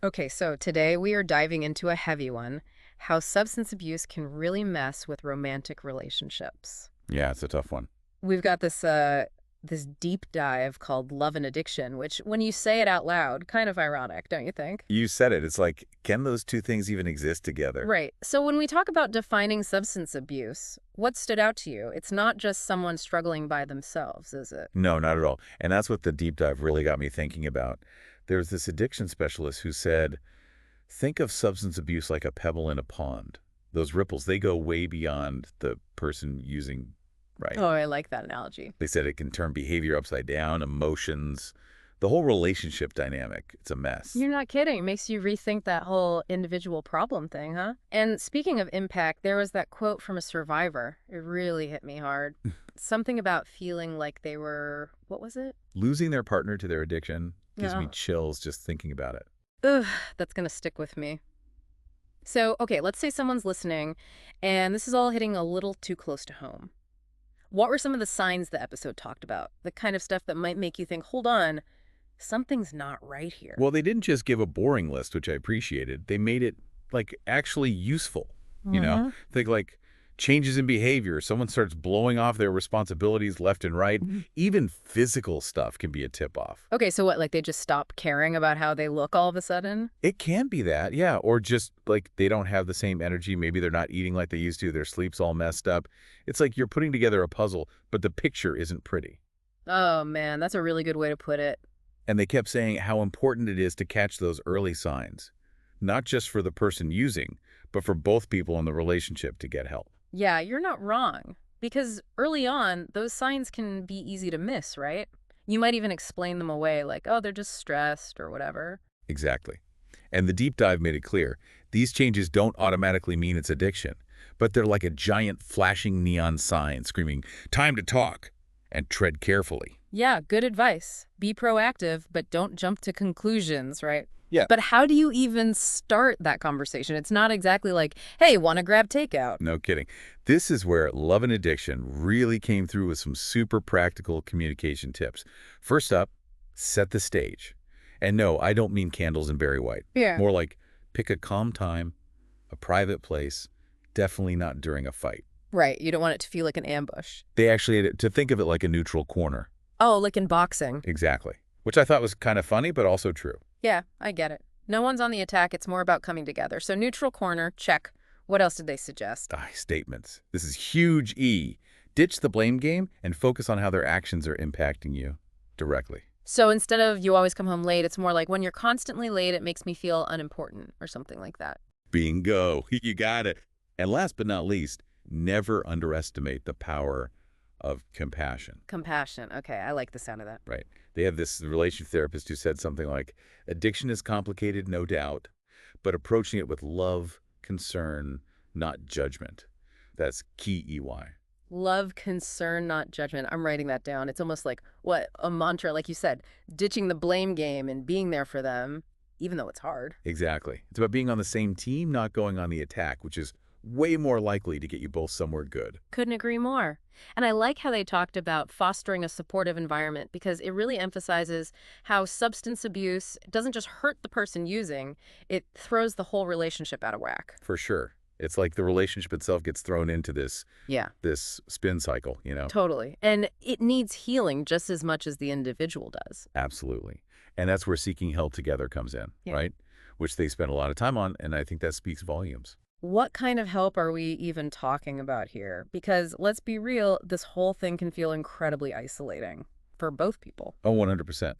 Okay, so today we are diving into a heavy one, how substance abuse can really mess with romantic relationships. Yeah, it's a tough one. We've got this deep dive called Love and Addiction, which when you say it out loud, kind of ironic, don't you think? You said it. It's like, can those two things even exist together? Right. So when we talk about defining substance abuse, what stood out to you? It's not just someone struggling by themselves, is it? No, not at all. And that's what the deep dive really got me thinking about. There's this addiction specialist who said, think of substance abuse like a pebble in a pond. Those ripples, they go way beyond the person using, right? Oh, I like that analogy. They said it can turn behavior upside down, emotions, the whole relationship dynamic. It's a mess. You're not kidding. It makes you rethink that whole individual problem thing, huh? And speaking of impact, there was that quote from a survivor. It really hit me hard. Something about feeling like they were, what was it? Losing their partner to their addiction gives me Yeah. chills just thinking about it. Ugh, that's going to stick with me. So, okay, let's say someone's listening and this is all hitting a little too close to home. What were some of the signs the episode talked about? The kind of stuff that might make you think, hold on, something's not right here. Well, they didn't just give a boring list, which I appreciated. They made it like actually useful, you know? Mm-hmm. Think like changes in behavior. Someone starts blowing off their responsibilities left and right. Even physical stuff can be a tip off. Okay, so what, like they just stop caring about how they look all of a sudden? It can be that, yeah, or just like they don't have the same energy. Maybe they're not eating like they used to. Their sleep's all messed up. It's like you're putting together a puzzle, but the picture isn't pretty. Oh man, that's a really good way to put it. And they kept saying how important it is to catch those early signs, not just for the person using, but for both people in the relationship to get help. Yeah, you're not wrong. Because early on, those signs can be easy to miss, right? You might even explain them away like, oh, they're just stressed or whatever. Exactly. And the deep dive made it clear these changes don't automatically mean it's addiction, but they're like a giant flashing neon sign screaming, time to talk, and tread carefully. Yeah, good advice. Be proactive, but don't jump to conclusions, right? Yeah. But how do you even start that conversation? It's not exactly like, hey, want to grab takeout? No kidding. This is where love and addiction really came through with some super practical communication tips. First up, set the stage. And no, I don't mean candles and Barry White. Yeah. More like pick a calm time, a private place, definitely not during a fight. Right, you don't want it to feel like an ambush. They actually had it to think of it like a neutral corner. Oh, like in boxing. Exactly. Which I thought was kind of funny, but also true. Yeah, I get it. No one's on the attack, it's more about coming together. So neutral corner, check. What else did they suggest? Statements. This is huge E. Ditch the blame game and focus on how their actions are impacting you directly. So instead of you always come home late, it's more like when you're constantly late, it makes me feel unimportant or something like that. Bingo. You got it. And last but not least, never underestimate the power of compassion, Compassion. Okay, I like the sound of that. right? They have this relationship therapist who said something like, addiction is complicated, no doubt, but approaching it with love, concern, not judgment. That's key EY. Love, concern, not judgment. I'm writing that down. It's almost like, what, a mantra, like you said, ditching the blame game and being there for them, even though it's hard. Exactly. It's about being on the same team, not going on the attack, which is way more likely to get you both somewhere good. Couldn't agree more. And I like how they talked about fostering a supportive environment because it really emphasizes how substance abuse doesn't just hurt the person using, it throws the whole relationship out of whack. For sure. It's like the relationship itself gets thrown into Yeah, this spin cycle, you know? totally. And it needs healing just as much as the individual does. Absolutely. And that's where seeking help together comes in, Yeah. right? Which they spend a lot of time on, and I think that speaks volumes. What kind of help are we even talking about here? Because let's be real, this whole thing can feel incredibly isolating for both people. Oh, 100%.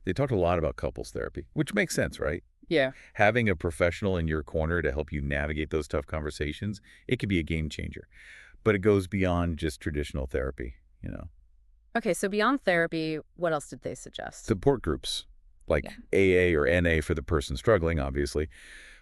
They talked a lot about couples therapy, which makes sense, right? Yeah. Having a professional in your corner to help you navigate those tough conversations, it could be a game changer. But it goes beyond just traditional therapy, you know? Okay, so beyond therapy, what else did they suggest? Support groups, like Yeah. AA or NA for the person struggling, obviously.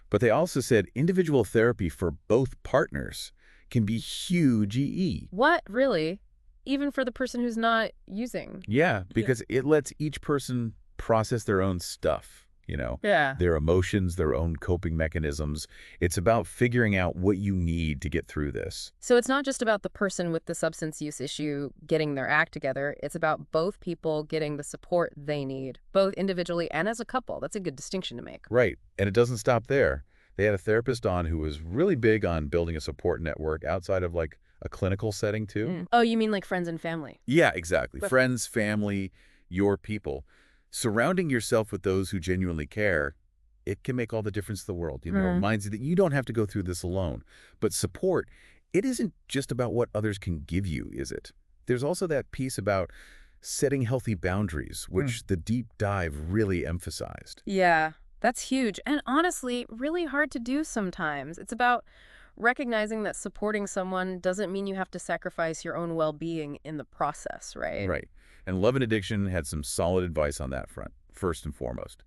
But they also said individual therapy for both partners can be huge EE. What, really? Even for the person who's not using? Yeah, because it lets each person process their own stuff, Yeah. their emotions, their own coping mechanisms. It's about figuring out what you need to get through this. So it's not just about the person with the substance use issue getting their act together. It's about both people getting the support they need, both individually and as a couple. That's a good distinction to make. Right. And it doesn't stop there. They had a therapist on who was really big on building a support network outside of like a clinical setting too. Oh, you mean like friends and family? Yeah, exactly. But Friends, family, your people. Surrounding yourself with those who genuinely care, it can make all the difference in the world. It reminds you that you don't have to go through this alone. But support, it isn't just about what others can give you, is it? There's also that piece about setting healthy boundaries, which the deep dive really emphasized. Yeah, that's huge. And honestly, really hard to do sometimes. It's about recognizing that supporting someone doesn't mean you have to sacrifice your own well-being in the process, right? Right. And Love and Addiction had some solid advice on that front, first and foremost.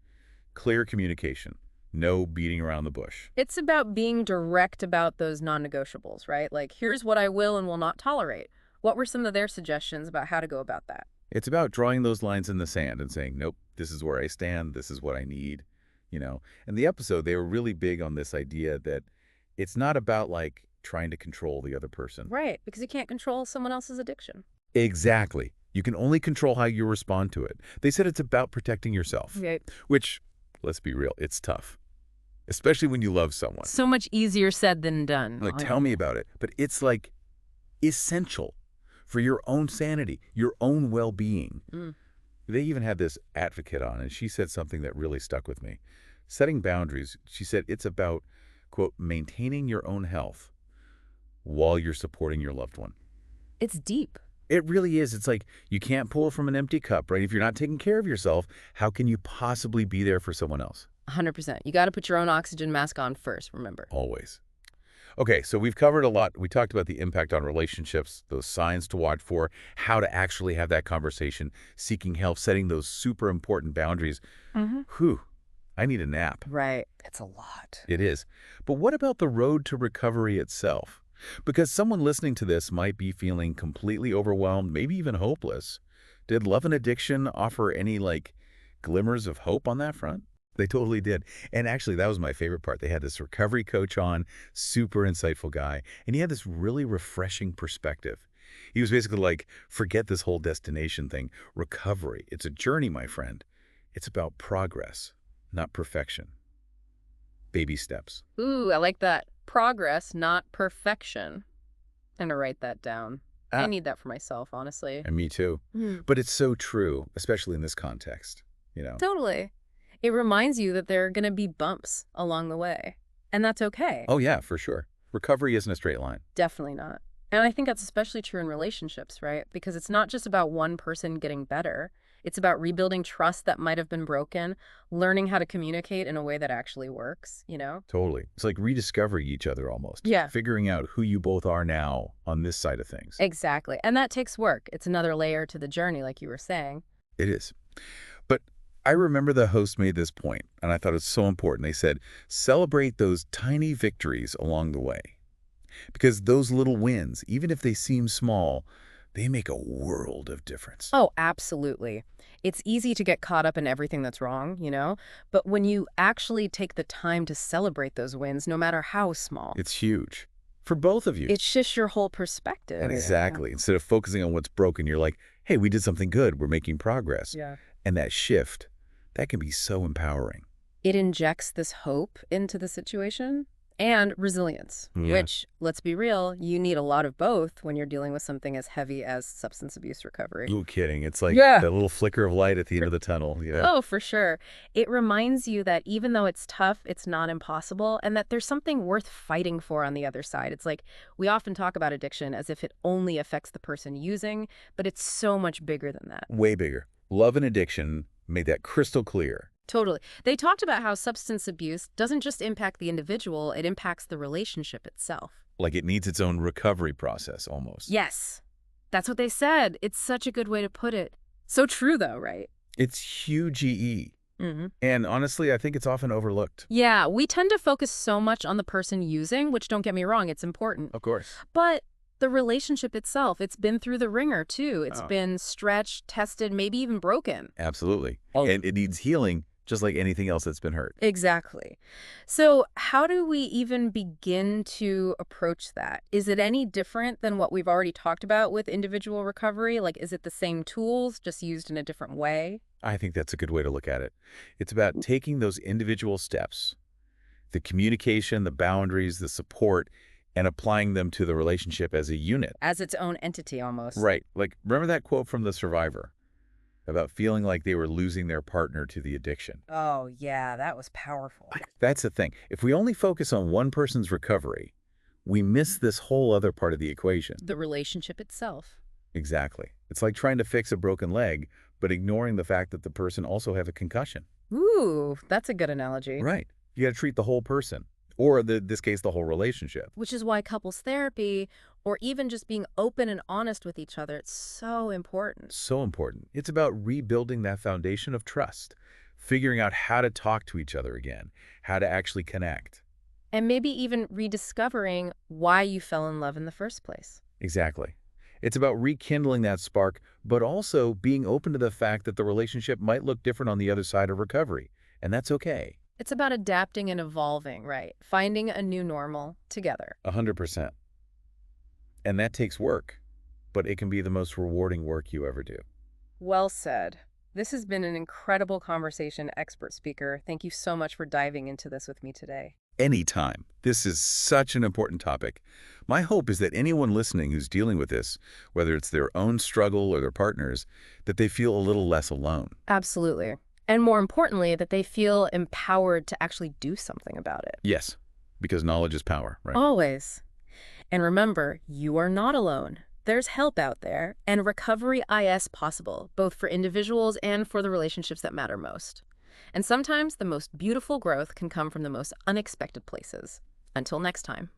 Clear communication. No beating around the bush. It's about being direct about those non-negotiables, right? Like, here's what I will and will not tolerate. What were some of their suggestions about how to go about that? It's about drawing those lines in the sand and saying, nope, this is where I stand, this is what I need. And the episode, they were really big on this idea that it's not about, like, trying to control the other person. Right, because you can't control someone else's addiction. Exactly. You can only control how you respond to it. They said it's about protecting yourself, Right. which, let's be real, it's tough, especially when you love someone. So much easier said than done. Like, tell me about it. But it's, like, essential for your own sanity, your own well-being. They even had this advocate on, and she said something that really stuck with me. Setting boundaries, she said it's about, quote, maintaining your own health while you're supporting your loved one. It's deep. It really is. It's like you can't pull from an empty cup, right? If you're not taking care of yourself, how can you possibly be there for someone else? 100%. You got to put your own oxygen mask on first, remember. Always. Okay, so we've covered a lot. We talked about the impact on relationships, those signs to watch for, how to actually have that conversation, seeking help, setting those super important boundaries. Whew, I need a nap. Right. It's a lot. It is. But what about the road to recovery itself? Because someone listening to this might be feeling completely overwhelmed, maybe even hopeless. Did Love and Addiction offer any, like, glimmers of hope on that front? They totally did. And actually, that was my favorite part. They had this recovery coach on, super insightful guy, and he had this really refreshing perspective. He was basically like, forget this whole destination thing. Recovery, it's a journey, my friend. It's about progress, not perfection. Baby steps. Ooh, I like that. Progress, not perfection. I'm going to write that down. I need that for myself, honestly. And me too. But it's so true, especially in this context, Totally. It reminds you that there are going to be bumps along the way. And that's okay. Oh, yeah, for sure. Recovery isn't a straight line. Definitely not. And I think that's especially true in relationships, right? Because it's not just about one person getting better. It's about rebuilding trust that might have been broken, learning how to communicate in a way that actually works. Totally. It's like rediscovering each other almost. Yeah. Figuring out who you both are now on this side of things. Exactly. And that takes work. It's another layer to the journey, like you were saying. It is. But I remember the host made this point, and I thought it's so important. They said, celebrate those tiny victories along the way. Because those little wins, even if they seem small, they make a world of difference. Oh, absolutely. It's easy to get caught up in everything that's wrong. But when you actually take the time to celebrate those wins, no matter how small, It's huge. For both of you. it shifts your whole perspective. And exactly. Instead of focusing on what's broken, you're like, hey, we did something good. We're making progress. Yeah. And that shift, that can be so empowering. It injects this hope into the situation and resilience, Yeah. which, let's be real, you need a lot of both when you're dealing with something as heavy as substance abuse recovery. No kidding. It's like Yeah. that little flicker of light at the end of the tunnel. Yeah. Oh, for sure. It reminds you that even though it's tough, it's not impossible, and that there's something worth fighting for on the other side. It's like we often talk about addiction as if it only affects the person using, but it's so much bigger than that. Way bigger. Love and Addiction made that crystal clear. Totally. They talked about how substance abuse doesn't just impact the individual, it impacts the relationship itself. Like it needs its own recovery process almost. Yes. That's what they said. It's such a good way to put it. So true, though, right? It's huge EE. Mm-hmm. And honestly, I think it's often overlooked. Yeah, we tend to focus so much on the person using, which, don't get me wrong, it's important. Of course. But the relationship itself, it's been through the ringer, too. It's Oh. been stretched, tested, maybe even broken. Absolutely. Oh. And it needs healing just like anything else that's been hurt. Exactly. So how do we even begin to approach that? Is it any different than what we've already talked about with individual recovery? Like, is it the same tools, just used in a different way? I think that's a good way to look at it. It's about taking those individual steps, the communication, the boundaries, the support, and applying them to the relationship as a unit. As its own entity, almost. Right. Like, remember that quote from The Survivor about feeling like they were losing their partner to the addiction? Oh, yeah, that was powerful. That's the thing. If we only focus on one person's recovery, we miss this whole other part of the equation. The relationship itself. Exactly. It's like trying to fix a broken leg, but ignoring the fact that the person also have a concussion. Ooh, that's a good analogy. Right. You got to treat the whole person, or this case, the whole relationship. Which is why couples therapy, or even just being open and honest with each other, it's so important. So important. It's about rebuilding that foundation of trust, figuring out how to talk to each other again, how to actually connect. And maybe even rediscovering why you fell in love in the first place. Exactly. It's about rekindling that spark, but also being open to the fact that the relationship might look different on the other side of recovery, and that's okay. It's about adapting and evolving, right? Finding a new normal together. 100%. And that takes work, but it can be the most rewarding work you ever do. Well said. This has been an incredible conversation, expert speaker. Thank you so much for diving into this with me today. Anytime. This is such an important topic. My hope is that anyone listening who's dealing with this, whether it's their own struggle or their partner's, that they feel a little less alone. Absolutely. And more importantly, that they feel empowered to actually do something about it. Yes, because knowledge is power, right? Always. And remember, you are not alone. There's help out there, and recovery is possible, both for individuals and for the relationships that matter most. And sometimes the most beautiful growth can come from the most unexpected places. Until next time.